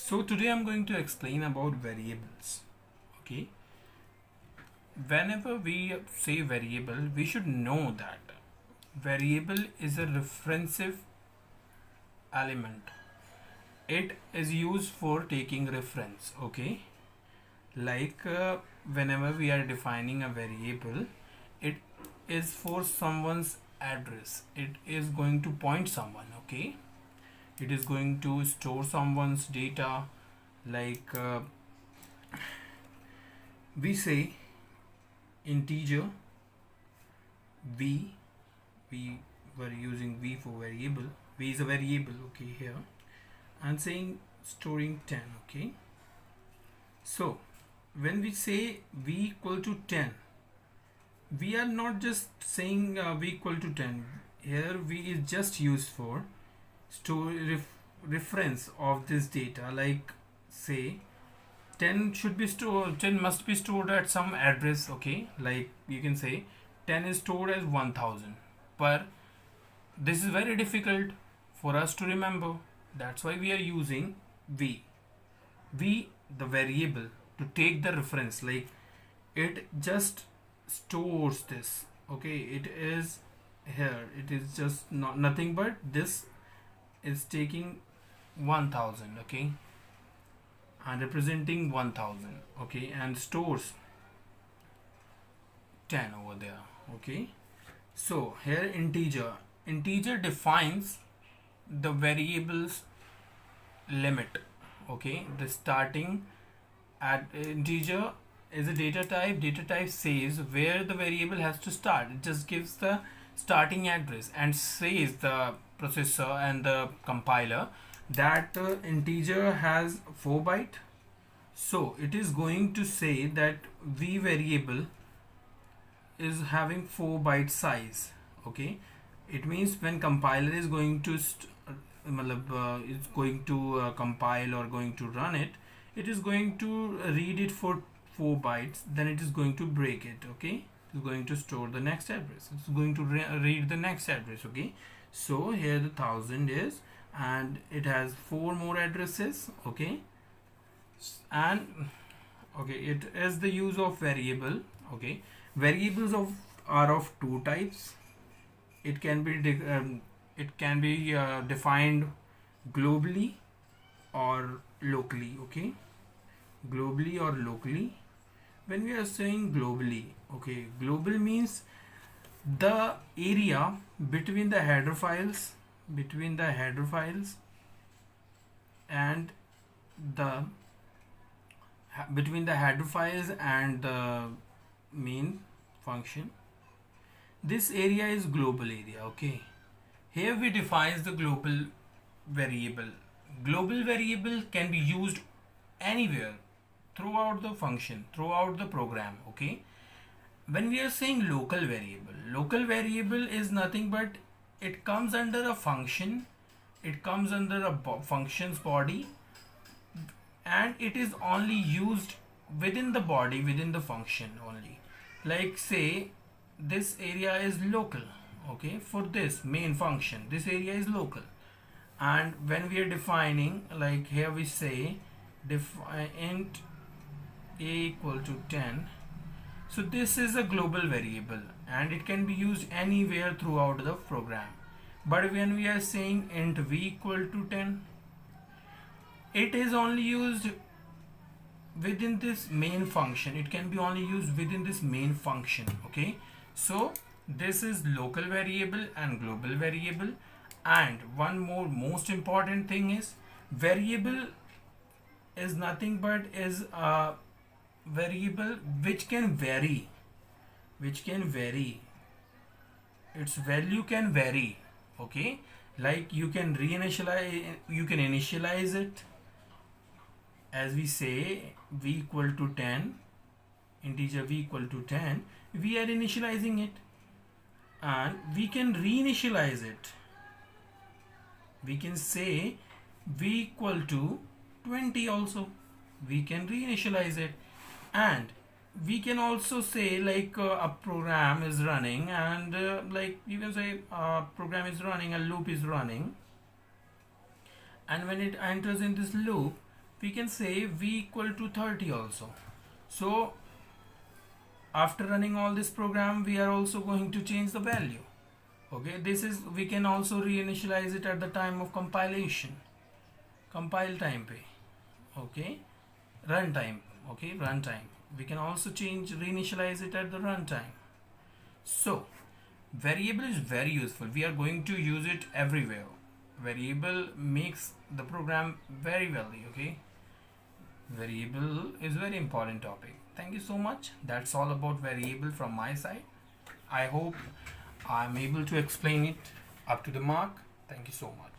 So today I'm going to explain about variables. Okay. Whenever we say variable, we should know that variable is a referensive element. It is used for taking reference. Okay. Like whenever we are defining a variable, it is for someone's address. It is going to point someone. Okay. It is going to store someone's data. Like we say integer v, we were using v for variable. V is a variable. Okay, here I'm saying storing 10. Okay, so when we say v equal to 10, we are not just saying v equal to 10. Here v is just used for store reference of this data. Like say 10 should be stored, 10 must be stored at some address. Okay, like you can say 10 is stored as 1000, but this is very difficult for us to remember. That's why we are using v, the variable, to take the reference. Like it just stores this. Okay, it is here, it is just nothing but this is taking 1000. Okay, and representing 1000. Okay, and stores 10 over there. Okay, so here integer defines the variable's limit. Okay, the starting at integer is a data type says where the variable has to start. It just gives the starting address and says the processor and the compiler that integer has 4 byte. So it is going to say that v variable is having 4 byte size. Okay, it means when compiler is going to it's going to compile or going to run it, it is going to read it for 4 bytes, then it is going to break it. Okay, it's going to store the next address, it's going to read the next address. Okay, so here the 1000 is, and it has 4 more addresses. Okay, and okay, it is the use of variable. Okay, variables are of two types. It can be defined globally or locally. Okay, globally or locally. When we are saying globally, okay, global means the area between the header files and the main function. This area is global area. Okay, here we define the global variable. Global variable can be used anywhere throughout the function, throughout the program. Okay, when we are saying local variable is nothing but it comes under a function, it comes under a function's body, and it is only used within the body, within the function only. Like say this area is local. Okay, for this main function this area is local. And when we are defining, like here we say int a equal to 10, so this is a global variable and it can be used anywhere throughout the program. But when we are saying int v equal to 10, it is only used within this main function. It can be only used within this main function. Okay, so this is local variable and global variable. And one more most important thing is variable is nothing but is a variable which can vary, its value can vary. Okay, like you can initialize it. As we say v equal to 10, integer v equal to 10, we are initializing it, and we can reinitialize it. We can say v equal to 20 also, we can reinitialize it. And we can also say like a program is running, and like you can say a program is running, a loop is running, and when it enters in this loop, we can say v equal to 30 also. So after running all this program, we are also going to change the value. Okay, this is, we can also reinitialize it at the time of compilation, compile time pay. Okay, runtime. Okay, runtime, we can also change, reinitialize it at the runtime. So variable is very useful, we are going to use it everywhere. Variable makes the program very well. Okay, variable is very important topic. Thank you so much. That's all about variable from my side. I hope I'm able to explain it up to the mark. Thank you so much.